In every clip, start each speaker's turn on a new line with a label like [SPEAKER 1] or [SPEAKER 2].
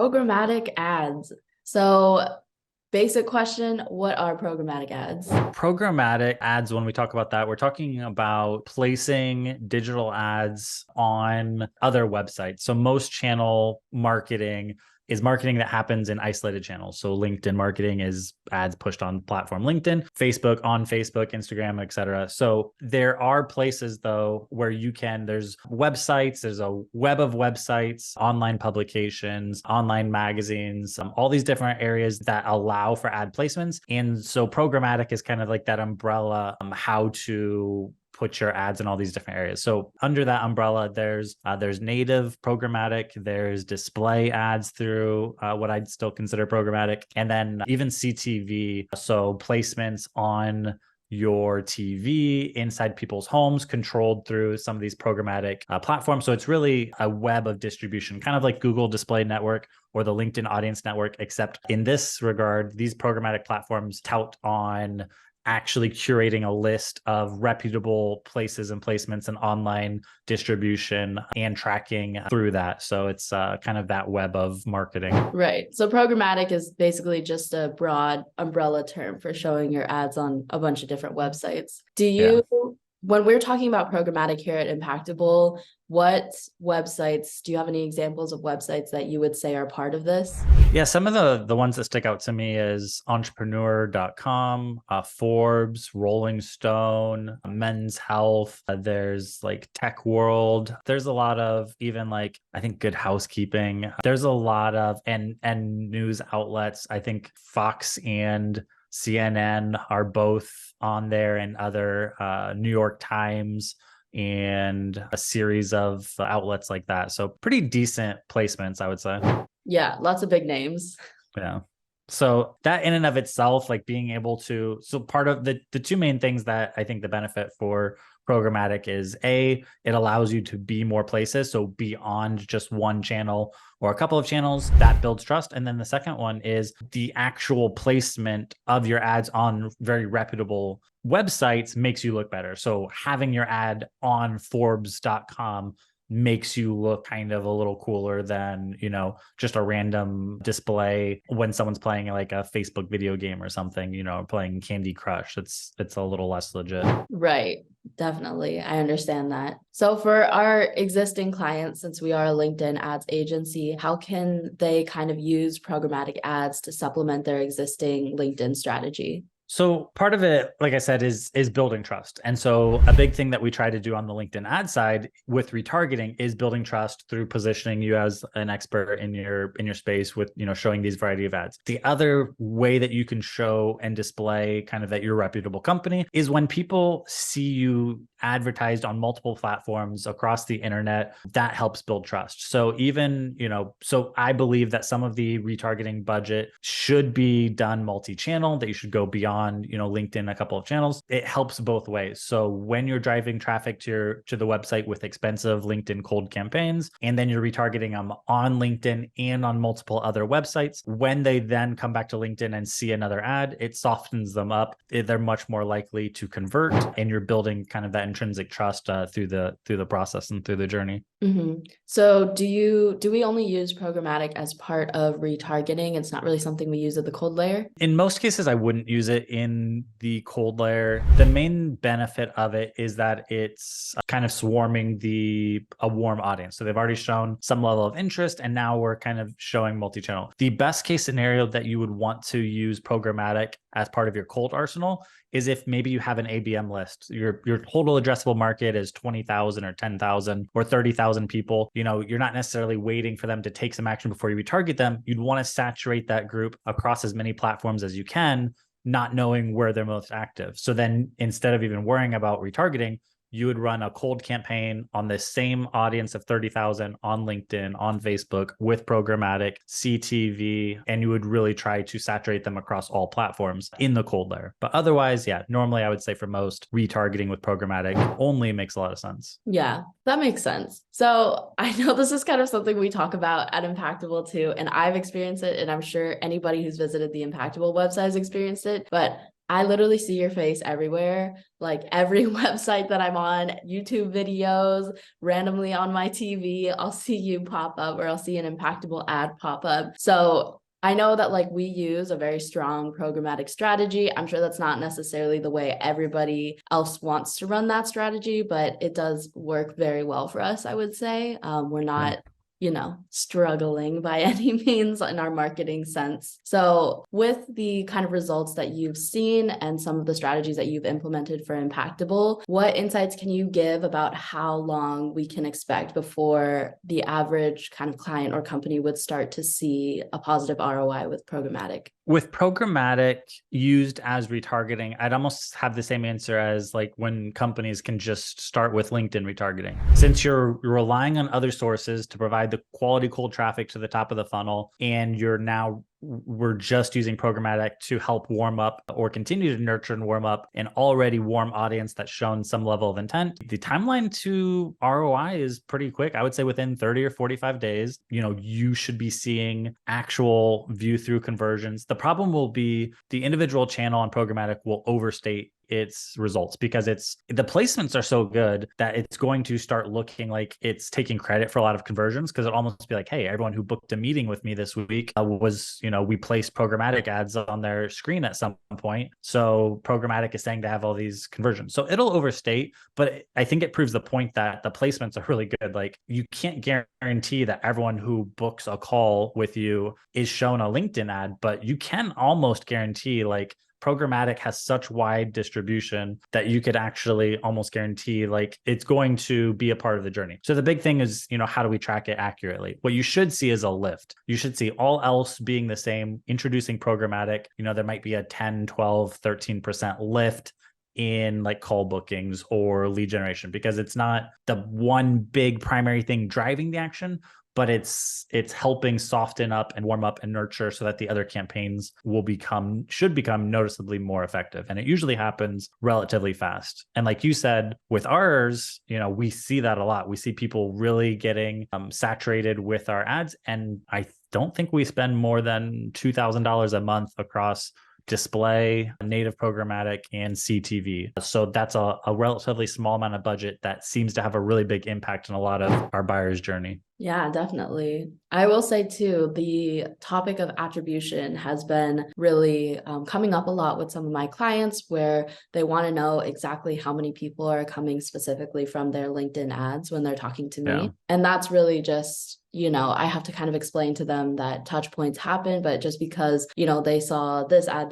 [SPEAKER 1] Programmatic ads. So, basic question, what are programmatic ads?
[SPEAKER 2] Programmatic ads, when we talk about that, we're talking about placing digital ads on other websites. So most channel marketing is marketing that happens in isolated channels. So LinkedIn marketing is ads pushed on platform LinkedIn, Facebook on Facebook, Instagram, etc. So there are places though where there's websites, there's a web of websites, online publications, online magazines, all these different areas that allow for ad placements. And so programmatic is kind of like that umbrella, how to put your ads in all these different areas. So under that umbrella, there's native programmatic, there's display ads through what I'd still consider programmatic, and then even CTV, so placements on your TV inside people's homes, controlled through some of these programmatic platforms. So it's really a web of distribution, kind of like Google Display Network or the LinkedIn Audience Network, except in this regard, these programmatic platforms tout on actually curating a list of reputable places and placements and online distribution and tracking through that. So it's kind of that web of marketing.
[SPEAKER 1] Right. So programmatic is basically just a broad umbrella term for showing your ads on a bunch of different websites.
[SPEAKER 2] Yeah.
[SPEAKER 1] When we're talking about programmatic here at Impactable, what websites, do you have any examples of websites that you would say are part of this?
[SPEAKER 2] Yeah, some of the ones that stick out to me is entrepreneur.com, Forbes, Rolling Stone, Men's Health. There's like Tech World. There's a lot of even like I think Good Housekeeping. There's a lot of and news outlets. I think Fox and CNN are both on there, and other New York Times and a series of outlets like that. So pretty decent placements, I would say.
[SPEAKER 1] Yeah, lots of big names.
[SPEAKER 2] Yeah. So that in and of itself, like being able to, so part of the two main things that I think the benefit for programmatic is it allows you to be more places. So beyond just one channel or a couple of channels, that builds trust. And then the second one is the actual placement of your ads on very reputable websites makes you look better. So having your ad on Forbes.com makes you look kind of a little cooler than, just a random display when someone's playing like a Facebook video game or something, playing Candy Crush. It's a little less legit.
[SPEAKER 1] Right. Definitely. I understand that. So for our existing clients, since we are a LinkedIn ads agency, how can they kind of use programmatic ads to supplement their existing LinkedIn strategy?
[SPEAKER 2] So part of it, like I said, is building trust. And so a big thing that we try to do on the LinkedIn ad side with retargeting is building trust through positioning you as an expert in your space with, showing these variety of ads. The other way that you can show and display kind of that you're a reputable company is when people see you advertised on multiple platforms across the internet. That helps build trust. So even, so I believe that some of the retargeting budget should be done multi-channel, that you should go beyond LinkedIn a couple of channels. It helps both ways. So when you're driving traffic to the website with expensive LinkedIn cold campaigns, and then you're retargeting them on LinkedIn and on multiple other websites, when they then come back to LinkedIn and see another ad, it softens them up. They're much more likely to convert, and you're building kind of that intrinsic trust through the process and through the journey.
[SPEAKER 1] Mm-hmm. So do we only use programmatic as part of retargeting? It's not really something we use at the cold layer?
[SPEAKER 2] In most cases, I wouldn't use it in the cold layer. The main benefit of it is that it's kind of swarming a warm audience. So they've already shown some level of interest, and now we're kind of showing multi-channel. The best case scenario that you would want to use programmatic as part of your cold arsenal is if maybe you have an ABM list. Your total addressable market is 20,000 or 10,000 or 30,000 people. You're not necessarily waiting for them to take some action before you retarget them. You'd want to saturate that group across as many platforms as you can, not knowing where they're most active. So then instead of even worrying about retargeting, you would run a cold campaign on the same audience of 30,000 on LinkedIn, on Facebook with programmatic, CTV, and you would really try to saturate them across all platforms in the cold layer. But otherwise, yeah, normally I would say for most, retargeting with programmatic only makes a lot of sense.
[SPEAKER 1] Yeah, that makes sense. So I know this is kind of something we talk about at Impactable too, and I've experienced it, and I'm sure anybody who's visited the Impactable website has experienced it, but I literally see your face everywhere, like every website that I'm on, YouTube videos, randomly on my TV, I'll see you pop up, or I'll see an impactable ad pop up. So I know that like we use a very strong programmatic strategy. I'm sure that's not necessarily the way everybody else wants to run that strategy, but it does work very well for us, I would say. We're
[SPEAKER 2] Yeah.
[SPEAKER 1] not, struggling by any means in our marketing sense. So with the kind of results that you've seen and some of the strategies that you've implemented for Impactable, what insights can you give about how long we can expect before the average kind of client or company would start to see a positive ROI with programmatic?
[SPEAKER 2] With programmatic used as retargeting, I'd almost have the same answer as like when companies can just start with LinkedIn retargeting. Since you're relying on other sources to provide the quality cold traffic to the top of the funnel, and we're just using programmatic to help warm up or continue to nurture and warm up an already warm audience that's shown some level of intent. The timeline to ROI is pretty quick. I would say within 30 or 45 days, you should be seeing actual view through conversions. The problem will be the individual channel on programmatic will overstate its results because the placements are so good that it's going to start looking like it's taking credit for a lot of conversions, because it almost be like, hey, everyone who booked a meeting with me this week was, we placed programmatic ads on their screen at some point. So programmatic is saying to have all these conversions. So it'll overstate, but I think it proves the point that the placements are really good. Like you can't guarantee that everyone who books a call with you is shown a LinkedIn ad, but you can almost guarantee like programmatic has such wide distribution that you could actually almost guarantee like it's going to be a part of the journey. So the big thing is, how do we track it accurately? What you should see is a lift. You should see all else being the same, introducing programmatic, there might be a 10, 12, 13% lift in like call bookings or lead generation, because it's not the one big primary thing driving the action, but it's helping soften up and warm up and nurture so that the other campaigns should become noticeably more effective. And it usually happens relatively fast. And like you said, with ours, we see that a lot. We see people really getting saturated with our ads. And I don't think we spend more than $2,000 a month across display, native programmatic, and CTV. So that's a relatively small amount of budget that seems to have a really big impact on a lot of our buyers' journey.
[SPEAKER 1] Yeah, definitely. I will say too, the topic of attribution has been really coming up a lot with some of my clients, where they want to know exactly how many people are coming specifically from their LinkedIn ads when they're talking to me.
[SPEAKER 2] Yeah.
[SPEAKER 1] And that's really just, I have to kind of explain to them that touch points happen, but just because, they saw this ad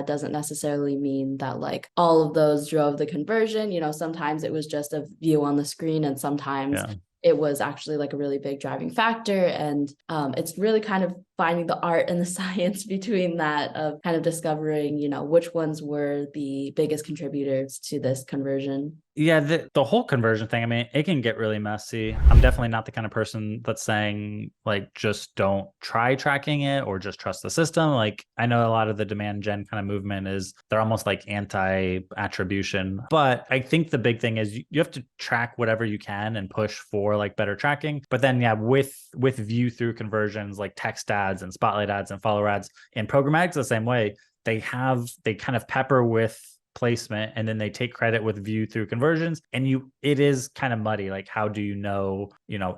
[SPEAKER 1] doesn't necessarily mean that like all of those drove the conversion. Sometimes it was just a view on the screen, and sometimes it was actually like a really big driving factor. And it's really kind of finding the art and the science between that, of kind of discovering, which ones were the biggest contributors to this conversion.
[SPEAKER 2] Yeah, the whole conversion thing, I mean, it can get really messy. I'm definitely not the kind of person that's saying like just don't try tracking it or just trust the system. Like I know a lot of the demand gen kind of movement is they're almost like anti-attribution. But I think the big thing is you have to track whatever you can and push for like better tracking. But then with view through conversions like text ads and spotlight ads and follower ads, and programmatic's the same way. They kind of pepper with placement, and then they take credit with view through conversions, and it is kind of muddy. Like how do you know,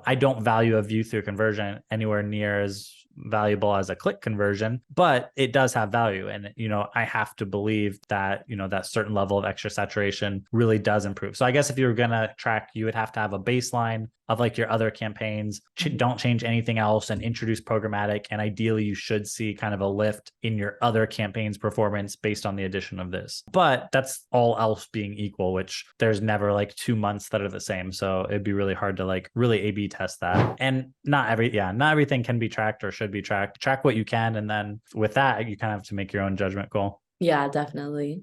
[SPEAKER 2] I don't value a view through conversion anywhere near as valuable as a click conversion, but it does have value. And I have to believe that that certain level of extra saturation really does improve. So I guess if you were going to track, you would have to have a baseline of like your other campaigns. Don't change anything else and introduce programmatic, and ideally you should see kind of a lift in your other campaigns performance based on the addition of this. But that's all else being equal, which there's never like 2 months that are the same, so it'd be really hard to like really A/B test that. And not everything can be tracked or should be tracked. Track what you can, and then with that you kind of have to make your own judgment call.
[SPEAKER 1] Yeah, definitely.